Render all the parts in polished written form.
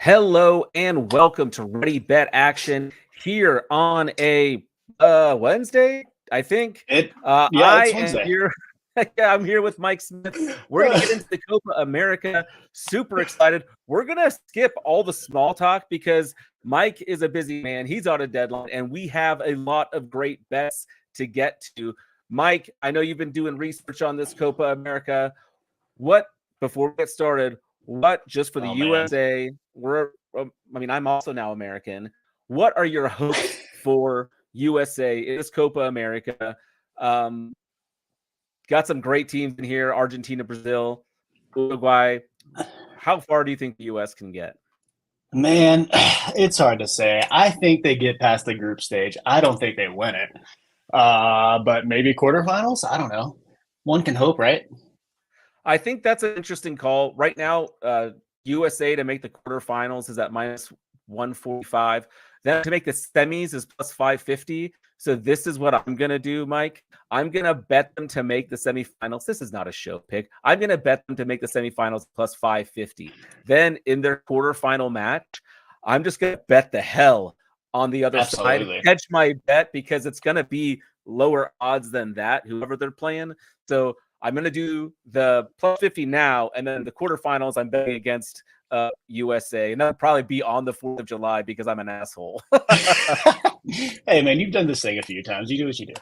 Hello and welcome to Ready Bet Action here on a Wednesday, I think. I It's am Wednesday. here. Yeah, I'm here with Mike Smith. We're gonna get into the Copa America. Super excited. We're gonna skip all the small talk because Mike is a busy man. He's on a deadline, and we have a lot of great bets to get to. Mike, I know you've been doing research on this Copa America. What before we get started? What just for the Oh man. USA? I'm also now American. What are your hopes for USA in this Copa America? Um, got some great teams in here: Argentina, Brazil, Uruguay. How far do you think the US can get? Man, it's hard to say. I think they get past the group stage. I don't think they win it. But maybe quarterfinals? I don't know. One can hope, right? I think that's an interesting call. Right now, USA to make the quarterfinals is at minus 145. Then to make the semis is plus 550. So this is what I'm going to do, Mike. I'm going to bet them to make the semifinals. This is not a show pick. I'm going to bet them to make the semifinals plus 550. Then in their quarterfinal match, I'm just going to bet the hell on the other side, Absolutely. hedge my bet because it's going to be lower odds than that, whoever they're playing. So I'm going to do the plus 50 now, and then the quarterfinals, I'm betting against USA. And that'll probably be on the 4th of July because I'm an asshole. Hey man, you've done this thing a few times. You do what you do.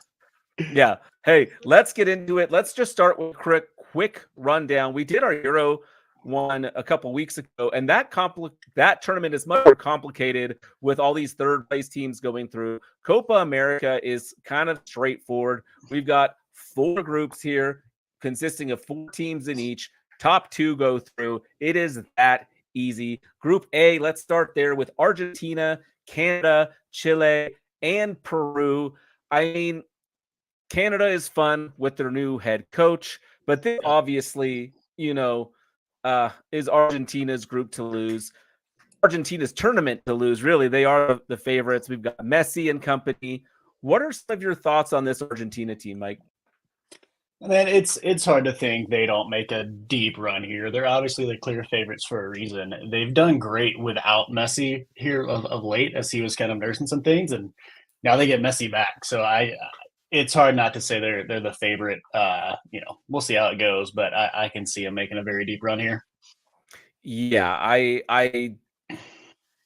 Yeah. Hey, let's get into it. Let's just start with a quick rundown. We did our Euro one a couple weeks ago, and that tournament is much more complicated with all these third place teams going through. Copa America is kind of straightforward. We've got 4 groups here consisting of 4 teams in each. Top 2 go through. It is that easy. Group A, let's start there with Argentina, Canada, Chile, and Peru. I mean, Canada is fun with their new head coach, but this Yep. obviously, is Argentina's group to lose. Argentina's tournament to lose, really. They are the favorites. We've got Messi and company. What are some of your thoughts on this Argentina team, Mike? Man, it's hard to think they don't make a deep run here. They're obviously the clear favorites for a reason. They've done great without Messi here of late, as he was kind of nursing some things, and now they get Messi back. So it's hard not to say they're the favorite. We'll see how it goes, but I can see them making a very deep run here. Yeah, I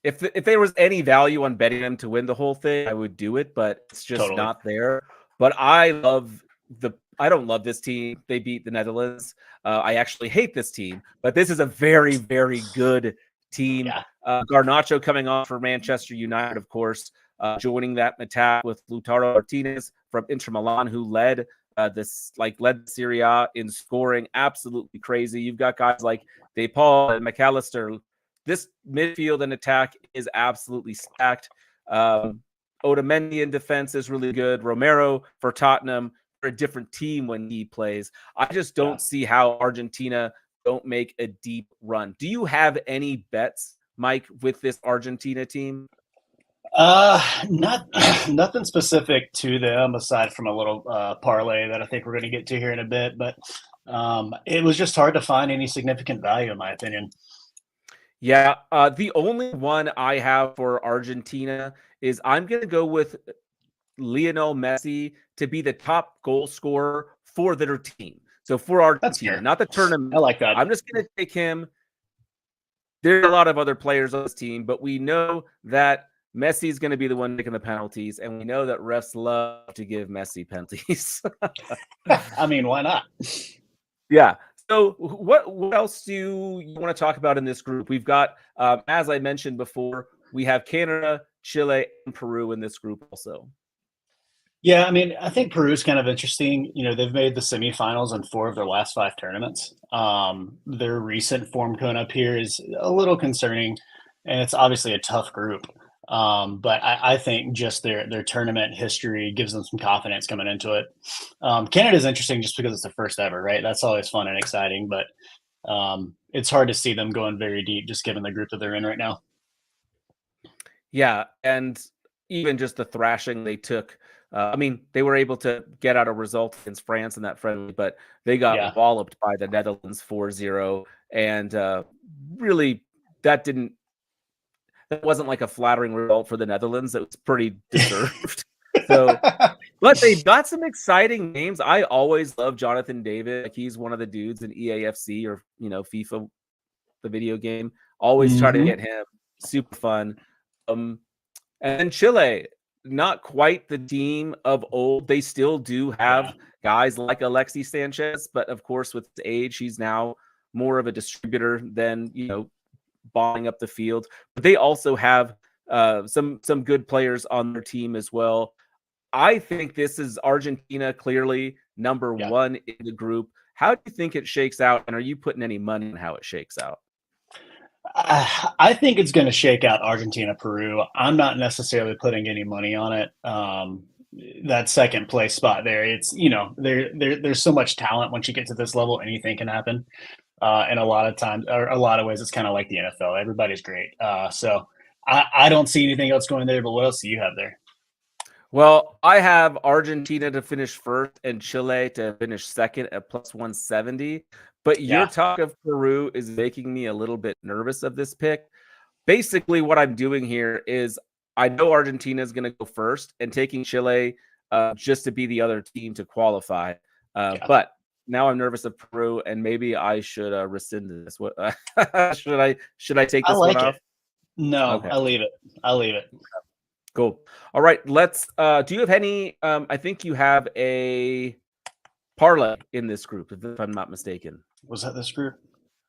if there was any value on betting them to win the whole thing, I would do it, but it's just Totally. not there. But I don't love this team. They beat the Netherlands. I actually hate this team, but this is a very, very good team. Yeah. Garnacho coming off for Manchester United, of course, joining that attack with Lautaro Martinez from Inter Milan, who led led Serie A in scoring. Absolutely crazy. You've got guys like DePaul and McAllister. This midfield and attack is absolutely stacked. Otamendi in defense is really good. Romero for Tottenham, for a different team when he plays. I just Yeah. don't see how Argentina don't make a deep run. Do you have any bets, Mike, with this Argentina team? Not nothing specific to them aside from a little parlay that I think we're going to get to here in a bit, but it was just hard to find any significant value in my opinion. Yeah, the only one I have for Argentina is I'm going to go with Lionel Messi to be the top goal scorer for their team. So for That's Argentina, fair. not the I tournament. like that. I'm just going to take him. There are a lot of other players on this team, but we know that Messi is going to be the one making the penalties, and we know that refs love to give Messi penalties. I mean, why not? Yeah. So what else do you want to talk about in this group? We've got, as I mentioned before, we have Canada, Chile, and Peru in this group also. Yeah, I mean, I think Peru's kind of interesting. You know, they've made the semifinals in 4 of their last 5 tournaments. Their recent form coming up here is a little concerning, and it's obviously a tough group. But I think just their tournament history gives them some confidence coming into it. Canada's interesting just because it's the first ever, right? That's always fun and exciting, but it's hard to see them going very deep just given the group that they're in right now. Yeah, and even just the thrashing they took. They were able to get out a result against France in that friendly, but they Yeah. got walloped by the Netherlands 4-0. And really, that didn't that wasn't like a flattering result for the Netherlands. That was pretty deserved. So, but they've got some exciting names. I always love Jonathan David. Like he's one of the dudes in EAFC or FIFA, the video game. Always try to get him. Super fun. And then Chile, not quite the team of old. They still do have guys like Alexis Sanchez, but of course, with his age, he's now more of a distributor than bombing up the field. But they also have some good players on their team as well. I think this is Argentina clearly number one in the group. How do you think it shakes out? And are you putting any money on how it shakes out? I think it's going to shake out Argentina, Peru. I'm not necessarily putting any money on it. That second place spot there, it's there's so much talent once you get to this level, anything can happen. And a lot of times, or a lot of ways, it's kind of like the NFL. Everybody's great. So I don't see anything else going there. But what else do you have there? Well, I have Argentina to finish first and Chile to finish second at plus 170. But your talk of Peru is making me a little bit nervous of this pick. Basically, what I'm doing here is I know Argentina is going to go first and taking Chile just to be the other team to qualify. But now I'm nervous of Peru, and maybe I should rescind this. What should I take this one off? No, okay. I'll leave it. Cool. All right. Let's. Do you have any? I think you have a parlay in this group, if I'm not mistaken. Was that this group?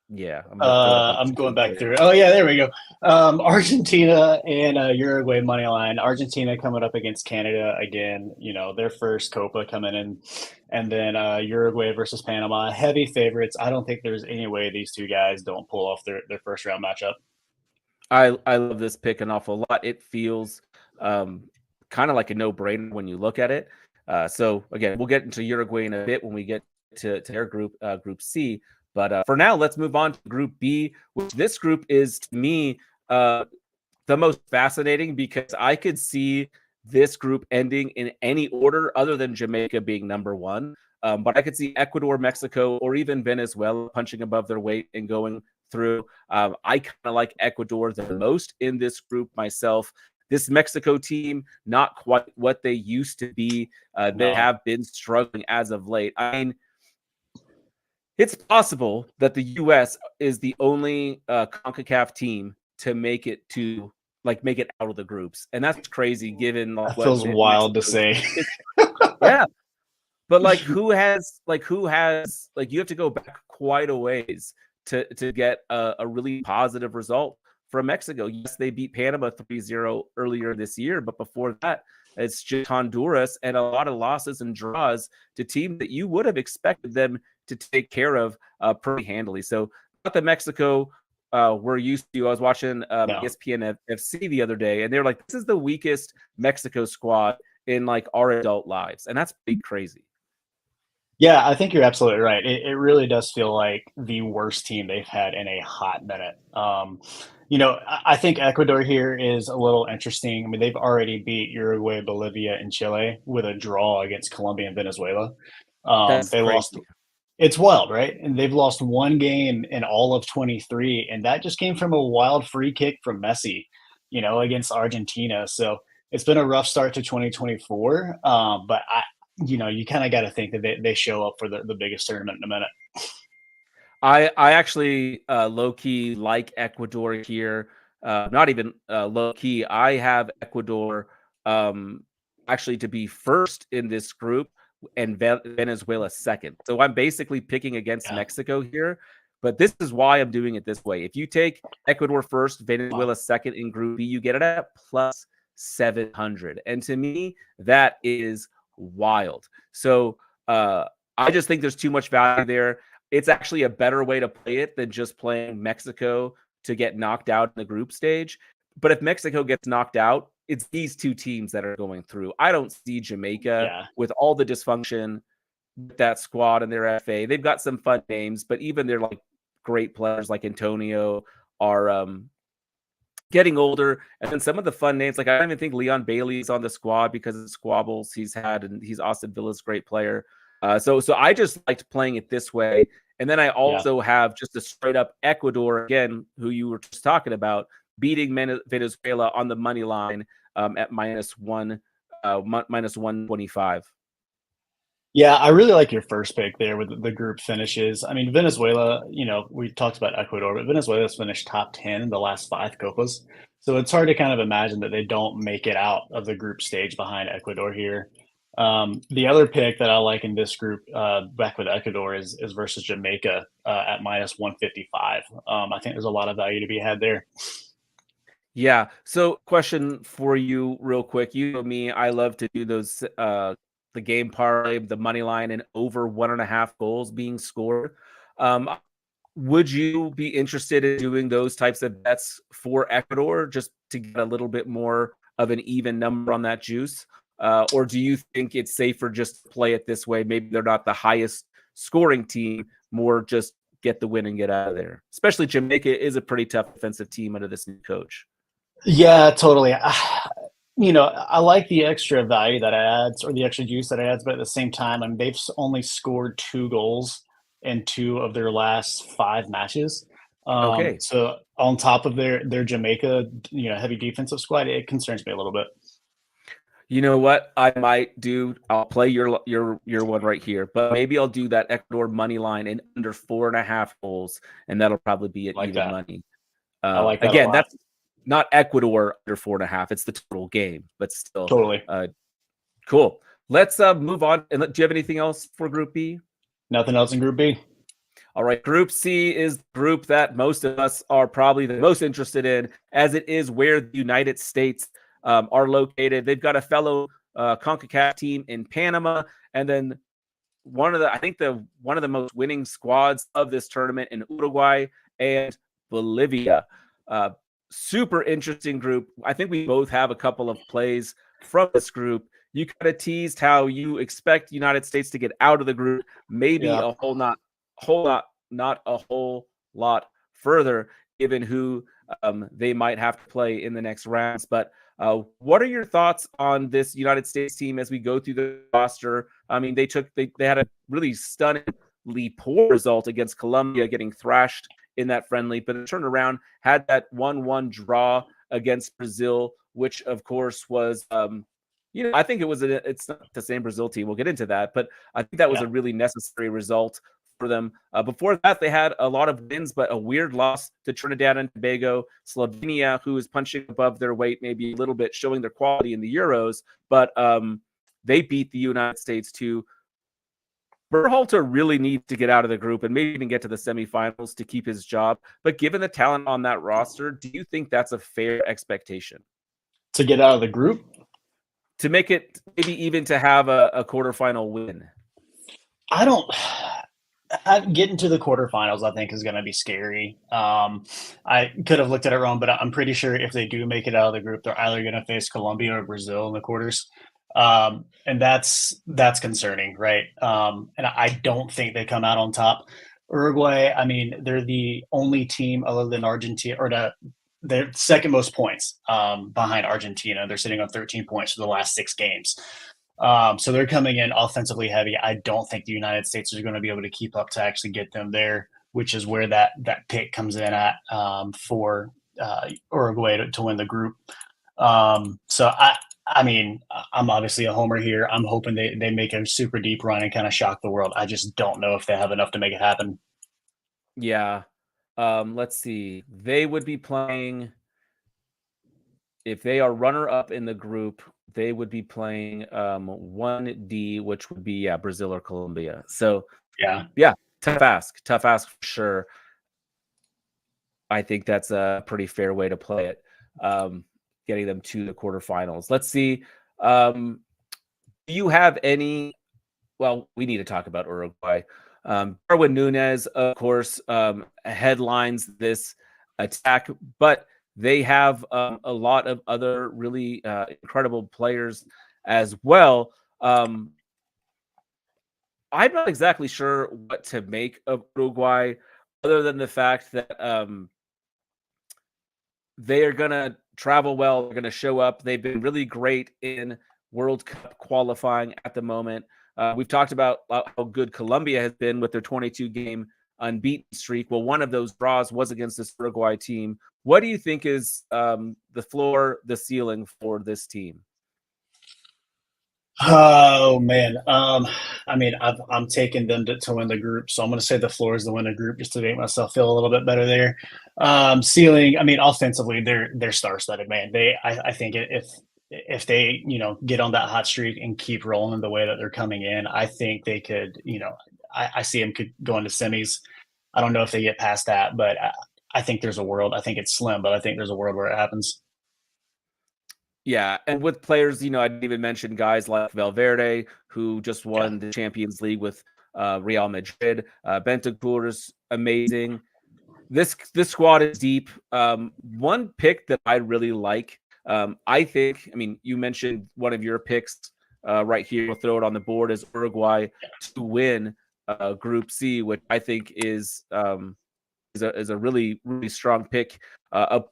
Yeah. I'm going back through. Oh yeah, there we go. Argentina and Uruguay money line. Argentina coming up against Canada again. Their first Copa coming in, and then Uruguay versus Panama. Heavy favorites. I don't think there's any way these two guys don't pull off their first round matchup. I love this pick an awful lot. It feels kind of like a no-brainer when you look at it. So again, we'll get into Uruguay in a bit when we get to their group, Group C. But for now, let's move on to Group B, which this group is, to me, the most fascinating because I could see this group ending in any order other than Jamaica being number one. But I could see Ecuador, Mexico, or even Venezuela punching above their weight and going through. I kind of like Ecuador the most in this group myself. This Mexico team, not quite what they used to be. They have been struggling as of late. I mean, it's possible that the U.S. is the only CONCACAF team to make it out of the groups, and that's crazy. Given that feels wild to say. Yeah, but who has you have to go back quite a ways to get a really positive result from Mexico. Yes, they beat Panama 3-0 earlier this year, but before that, it's just Honduras and a lot of losses and draws to teams that you would have expected them to take care of pretty handily. So not that Mexico we're used to. I was watching ESPN FC the other day, and they were like, this is the weakest Mexico squad in our adult lives. And that's pretty crazy. Yeah, I think you're absolutely right. It really does feel like the worst team they've had in a hot minute. I think Ecuador here is a little interesting. I mean, they've already beat Uruguay, Bolivia, and Chile with a draw against Colombia and Venezuela. They lost. It's wild, right? And they've lost one game in all of 23, and that just came from a wild free kick from Messi, against Argentina. So it's been a rough start to 2024. But you kind of got to think that they show up for the biggest tournament in a minute. I actually low-key like Ecuador here. Not even low-key. I have Ecuador actually to be first in this group and Venezuela second. So I'm basically picking against Mexico here. But this is why I'm doing it this way. If you take Ecuador first, Venezuela second in Group B, you get it at plus 700. And to me, that is wild. So I just think there's too much value there. It's actually a better way to play it than just playing Mexico to get knocked out in the group stage. But if Mexico gets knocked out, it's these two teams that are going through. I don't see Jamaica with all the dysfunction with that squad and their FA. They've got some fun names, but even their great players like Antonio are getting older. And then some of the fun names, I don't even think Leon Bailey's on the squad because of the squabbles he's had, and he's Austin Villa's great player. So I just liked playing it this way. And then I also have just a straight up Ecuador, again, who you were just talking about. beating Venezuela on the money line at minus 125. Yeah, I really like your first pick there with the group finishes. I mean, Venezuela, we talked about Ecuador, but Venezuela's finished top 10 in the last 5 Copas. So it's hard to kind of imagine that they don't make it out of the group stage behind Ecuador here. The other pick that I like in this group, back with Ecuador, is versus Jamaica at minus 155. I think there's a lot of value to be had there. Yeah. So, question for you, real quick. You know me, I love to do those the game parlay, the money line, and over 1.5 goals being scored. Um, would you be interested in doing those types of bets for Ecuador just to get a little bit more of an even number on that juice? Or do you think it's safer just to play it this way? Maybe they're not the highest scoring team, more just get the win and get out of there. Especially Jamaica is a pretty tough offensive team under this new coach. Yeah, totally. I like the extra value that it adds, or the extra juice that it adds, but at the same time, I mean, they've only scored 2 goals in 2 of their last 5 matches. Okay. So on top of their Jamaica, heavy defensive squad, it concerns me a little bit. You know what I might do? I'll play your one right here, but maybe I'll do that Ecuador money line in under 4.5 goals, and that'll probably be at Like even that. money. I like that a Again, lot. that's not Ecuador under 4.5. It's the total game, but still, Totally. Cool. Let's move on. And do you have anything else for Group B? Nothing else in Group B. All right. Group C is the group that most of us are probably the most interested in, as it is where the United States are located. They've got a fellow CONCACAF team in Panama, and then one of the most winning squads of this tournament in Uruguay and Bolivia. Super interesting group. I think we both have a couple of plays from this group. You kind of teased how you expect the United States to get out of the group, maybe Yeah. not a whole lot further, given who they might have to play in the next rounds. But what are your thoughts on this United States team as we go through the roster? I mean, they had a really stunningly poor result against Colombia, getting thrashed in that friendly, but they turned around, had that 1-1 draw against Brazil, which of course was, I think it's not the same Brazil team. We'll get into that, but I think that was a really necessary result for them. Before that, they had a lot of wins, but a weird loss to Trinidad and Tobago, Slovenia, who is punching above their weight, maybe a little bit, showing their quality in the Euros, but they beat the United States too. Berhalter really needs to get out of the group and maybe even get to the semifinals to keep his job. But given the talent on that roster, do you think that's a fair expectation? To get out of the group? To make it maybe even to have a quarterfinal win? Getting to the quarterfinals, I think, is going to be scary. I could have looked at it wrong, but I'm pretty sure if they do make it out of the group, they're either going to face Colombia or Brazil in the quarters. And that's concerning, right? And I don't think they come out on top. Uruguay, I mean, they're the only team other than Argentina, or they're second most points behind Argentina. They're sitting on 13 points for the last 6 games. So they're coming in offensively heavy. I don't think the United States is going to be able to keep up to actually get them there, which is where that pick comes in at for Uruguay to win the group. So I mean, I'm obviously a homer here. I'm hoping they make a super deep run and kind of shock the world. I just don't know if they have enough to make it happen. Yeah. Let's see. They would be playing, if they are runner-up in the group, they would be playing 1D, which would be Brazil or Colombia. So yeah, tough ask for sure. I think that's a pretty fair way to play it, getting them to the quarterfinals. Let's see. Do you have any? Well, we need to talk about Uruguay. Darwin Núñez, of course, headlines this attack, but they have a lot of other really incredible players as well. I'm not exactly sure what to make of Uruguay, other than the fact that they are going to travel well. They're going to show up. They've been really great in World Cup qualifying at the moment. We've talked about how good Colombia has been with their 22-game unbeaten streak. Well, one of those draws was against this Uruguay team. What do you think is the floor, the ceiling for this team? Oh man. I mean, I'm taking them to win the group, so I'm going to say the floor is the win the group just to make myself feel a little bit better there. Ceiling. I mean, offensively, they're star-studded, man. I think if they get on that hot streak and keep rolling the way that they're coming in, I think they could. I see them could go into semis. I don't know if they get past that, but I think there's a world. I think it's slim, but I think there's a world where it happens. Yeah, and with players, I didn't even mention guys like Valverde, who just Yeah. won the Champions League with Real Madrid. Bentancur is amazing. This squad is deep. One pick that I really like, I think. I mean, you mentioned one of your picks right here. We'll throw it on the board as Uruguay to win Group C, which I think is a really really strong pick. A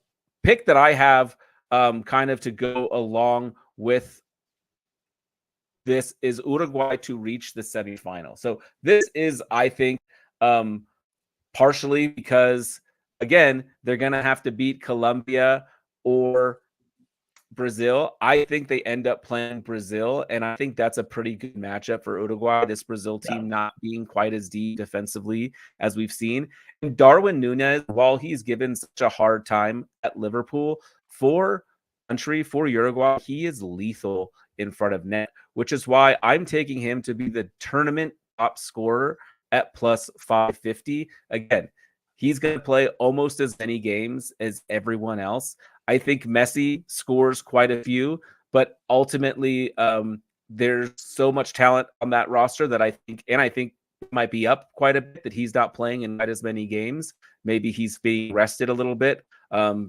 pick that I have. Kind of to go along with this is Uruguay to reach the semifinal. So this is, I think, partially because, again, they're going to have to beat Colombia or Brazil. I think they end up playing Brazil, and I think that's a pretty good matchup for Uruguay. This Brazil team not being quite as deep defensively as we've seen. And Darwin Núñez, while he's given such a hard time at Liverpool, for Uruguay, he is lethal in front of net, which is why I'm taking him to be the tournament top scorer at plus 550. Again, he's going to play almost as many games as everyone else. I think Messi scores quite a few, but ultimately there's so much talent on that roster that I think might be up quite a bit that he's not playing in quite as many games. Maybe he's being rested a little bit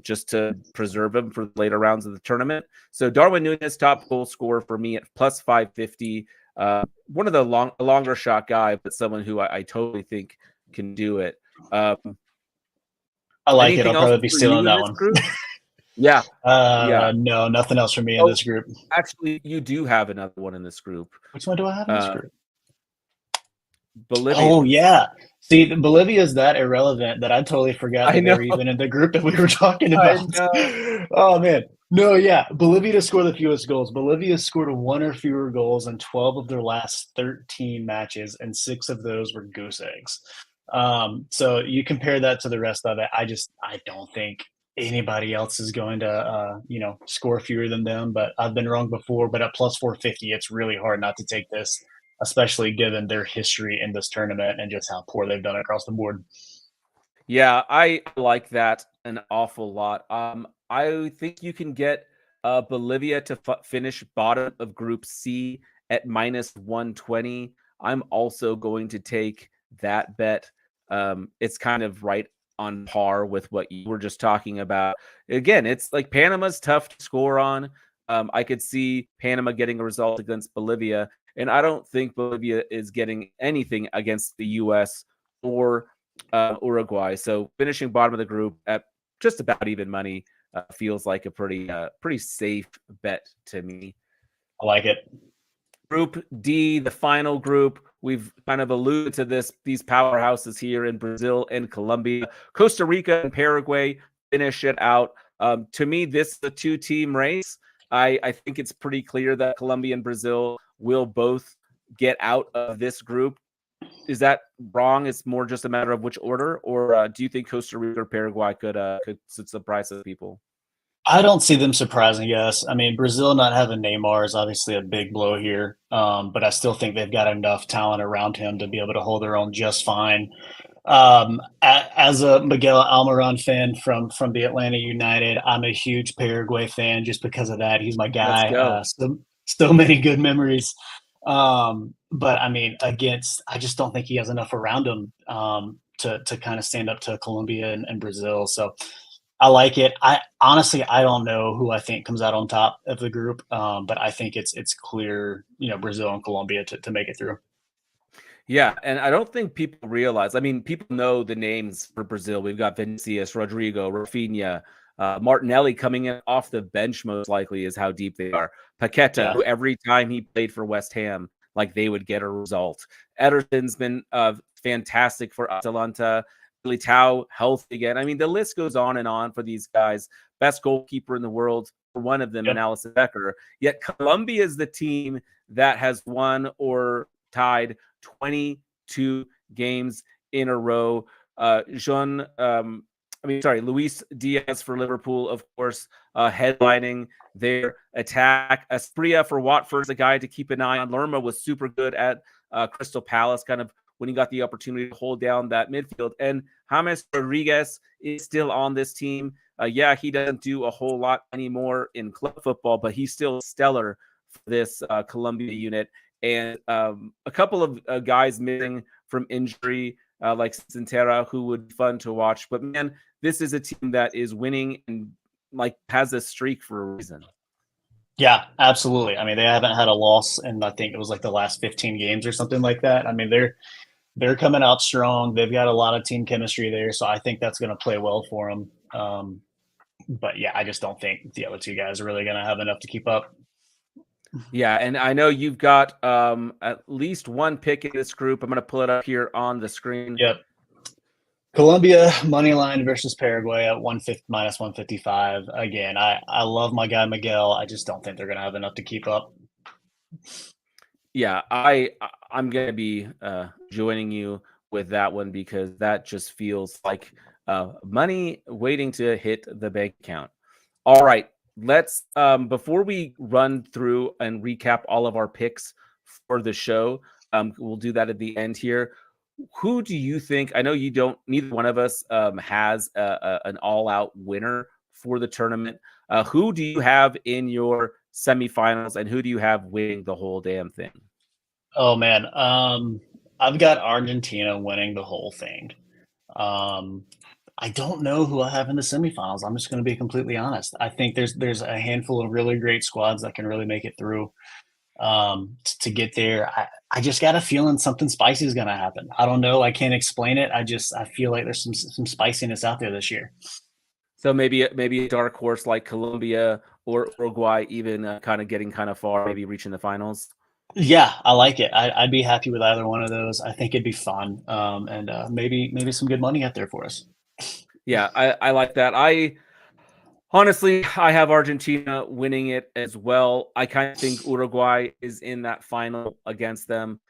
just to preserve him for later rounds of the tournament. So Darwin Núñez, top goal scorer for me at plus 550. One of the longer shot guy, but someone who I totally think can do it. I like it. I'll probably be for stealing you in that this one. group? Yeah. No, nothing else for me in this group. Actually, you do have another one in this group. Which one do I have in this group? Bolivia. Oh yeah. See, Bolivia is that irrelevant that I totally forgot that they were even in the group that we were talking about. Oh man. No, yeah. Bolivia to score the fewest goals. Bolivia scored one or fewer goals in 12 of their last 13 matches, and 6 of those were goose eggs. So you compare that to the rest of it. I don't think anybody else is going to score fewer than them, but I've been wrong before. But at plus 450, it's really hard not to take this, especially given their history in this tournament and just how poor they've done across the board. Yeah, I like that an awful lot. I think you can get Bolivia to finish bottom of Group C at minus 120. I'm also going to take that bet. It's kind of right on par with what you were just talking about. Again, it's like Panama's tough to score on. I could see Panama getting a result against Bolivia, and I don't think Bolivia is getting anything against the U.S. or Uruguay. So finishing bottom of the group at just about even money feels like a pretty safe bet to me. I like it. Group D, the final group. We've kind of alluded to these powerhouses here in Brazil and Colombia. Costa Rica and Paraguay finish it out. To me, this is a 2-team race. I think it's pretty clear that Colombia and Brazil will both get out of this group. Is that wrong? It's more just a matter of which order, or do you think Costa Rica or Paraguay could surprise some people? I don't see them surprising us. I mean, Brazil not having Neymar is obviously a big blow here, but I still think they've got enough talent around him to be able to hold their own just fine. As a Miguel Almiron fan from the Atlanta United, I'm a huge Paraguay fan just because of that. He's my guy. So many good memories. But I mean, I just don't think he has enough around him to kind of stand up to Colombia and Brazil. So I like it. I honestly don't know who I think comes out on top of the group, but I think it's clear, Brazil and Colombia to make it through. Yeah, and I don't think people realize. I mean, people know the names for Brazil. We've got Vinicius, Rodrigo, Rafinha, Martinelli coming in off the bench. Most likely is how deep they are. Paqueta, who every time he played for West Ham, like they would get a result. Ederson's been fantastic for Atalanta. Militao healthy again. I mean, the list goes on and on for these guys. Best goalkeeper in the world for one of them, Yep. and Alisson Becker. Yet Colombia is the team that has won or tied 22 games in a row. Luis Diaz for Liverpool, of course, headlining their attack. Asprilla for Watford is a guy to keep an eye on. Lerma was super good at Crystal Palace, kind of when he got the opportunity to hold down that midfield. And James Rodriguez is still on this team. He doesn't do a whole lot anymore in club football, but he's still stellar for this Colombia unit. And a couple of guys missing from injury, like Sintera, who would be fun to watch. But man, this is a team that is winning and like has a streak for a reason. Yeah, absolutely. I mean, they haven't had a loss in, I think it was like the last 15 games or something like that. I mean, they're coming out strong. They've got a lot of team chemistry there, so I think that's going to play well for them. But yeah, I just don't think the other two guys are really going to have enough to keep up. Yeah, and I know you've got at least one pick in this group. I'm going to pull it up here on the screen. Yep. Colombia money line versus Paraguay at minus 155. Again, I love my guy Miguel. I just don't think they're going to have enough to keep up. Yeah, I'm going to be joining you with that one because that just feels like money waiting to hit the bank account. All right, let's before we run through and recap all of our picks for the show, we'll do that at the end here. Who do you think? I know you don't. Neither one of us has an all-out winner for the tournament. Who do you have in your semifinals, and who do you have winning the whole damn thing? Oh man, I've got Argentina winning the whole thing. I don't know who I have in the semifinals. I'm just going to be completely honest. I think there's a handful of really great squads that can really make it through. To get there, I just got a feeling something spicy is going to happen. I don't know. I can't explain it. I feel like there's some spiciness out there this year. So maybe a dark horse like Colombia or Uruguay, even kind of getting kind of far, maybe reaching the finals. Yeah, I like it. I'd be happy with either one of those. I think it'd be fun, and maybe some good money out there for us. Yeah, I like that. Honestly, I have Argentina winning it as well. I kind of think Uruguay is in that final against them.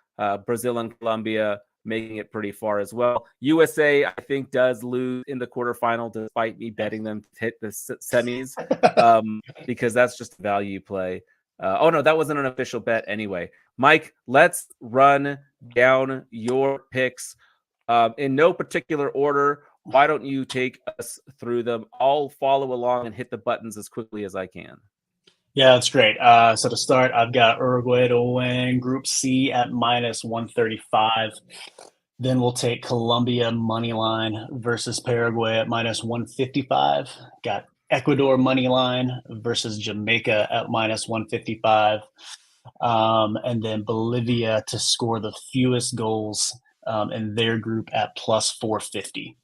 Brazil and Colombia making it pretty far as well. USA, I think, does lose in the quarterfinal despite me betting them to hit the semis because that's just a value play. Oh, no, that wasn't an official bet anyway. Mike, let's run down your picks in no particular order. Why don't you take us through them? I'll follow along and hit the buttons as quickly as I can. Yeah, that's great. So to start, I've got Uruguay to win Group C at minus 135. Then we'll take Colombia money line versus Paraguay at minus 155. Got Ecuador money line versus Jamaica at minus 155. And then Bolivia to score the fewest goals in their group at plus 450.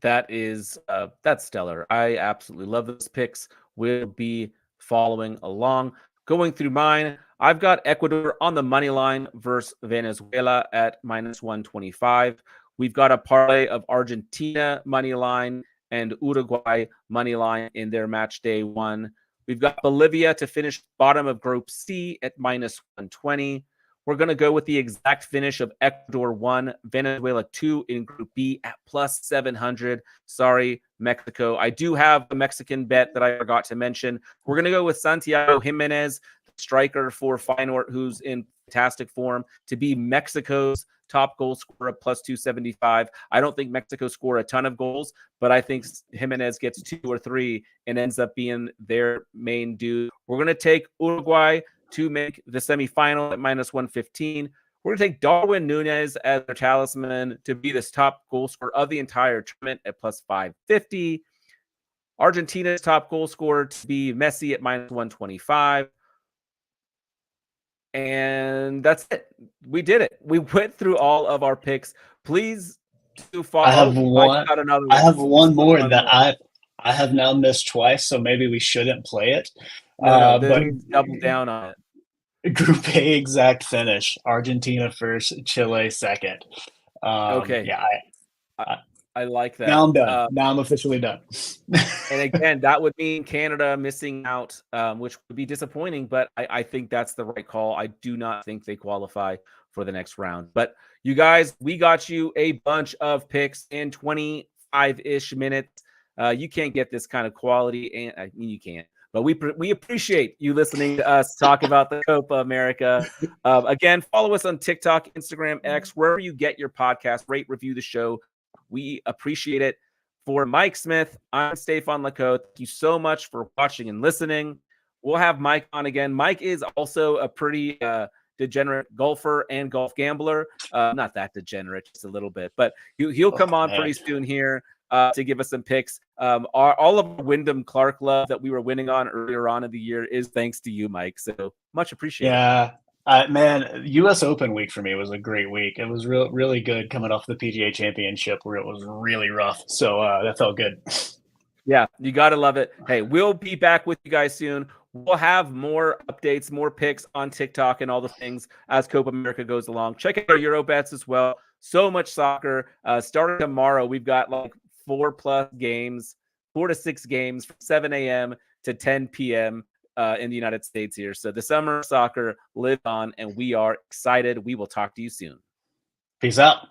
That's stellar. I absolutely love those picks. We'll be following along. Going through mine, I've got Ecuador on the money line versus Venezuela at minus 125. We've got a parlay of Argentina money line and Uruguay money line in their match day one. We've got Bolivia to finish bottom of Group C at minus 120. We're going to go with the exact finish of Ecuador 1, Venezuela 2 in Group B at plus 700. Sorry, Mexico. I do have a Mexican bet that I forgot to mention. We're going to go with Santiago Jimenez, striker for Feyenoord, who's in fantastic form, to be Mexico's top goal scorer at plus 275. I don't think Mexico score a ton of goals, but I think Jimenez gets 2 or 3 and ends up being their main dude. We're going to take Uruguay to make the semifinal at minus 115. We're going to take Darwin Núñez as their talisman to be this top goal scorer of the entire tournament at plus 550. Argentina's top goal scorer to be Messi at minus 125. And that's it. We did it. We went through all of our picks. Please do follow. I have one. I have one more that I have now missed twice, so maybe we shouldn't play it. No, but double down on it. Group A exact finish. Argentina first, Chile second. Okay. Yeah, I, I like now that. I'm done. Now I'm officially done. And again, that would mean Canada missing out, which would be disappointing, but I think that's the right call. I do not think they qualify for the next round. But you guys, we got you a bunch of picks in 25-ish minutes. You can't get this kind of quality, and I mean, you can't. But we appreciate you listening to us talk about the Copa America. Again, follow us on TikTok, Instagram, X, wherever you get your podcast. Rate, review the show. We appreciate it. For Mike Smith, I'm Stefan Lacote. Thank you so much for watching and listening. We'll have Mike on again. Mike is also a pretty degenerate golfer and golf gambler. Not that degenerate, just a little bit, but he'll come on pretty soon here to give us some picks. All of the Wyndham Clark love that we were winning on earlier on in the year is thanks to you, Mike. So much appreciated. Yeah. Man, U.S. Open week for me was a great week. It was really good coming off the PGA Championship where it was really rough. So that felt good. Yeah, you got to love it. Hey, we'll be back with you guys soon. We'll have more updates, more picks on TikTok and all the things as Copa America goes along. Check out our Euro bets as well. So much soccer. Starting tomorrow, we've got like 4+ games, 4 to 6 games from 7 a.m. to 10 p.m. In the United States here. So the summer of soccer lives on, and we are excited. We will talk to you soon. Peace out.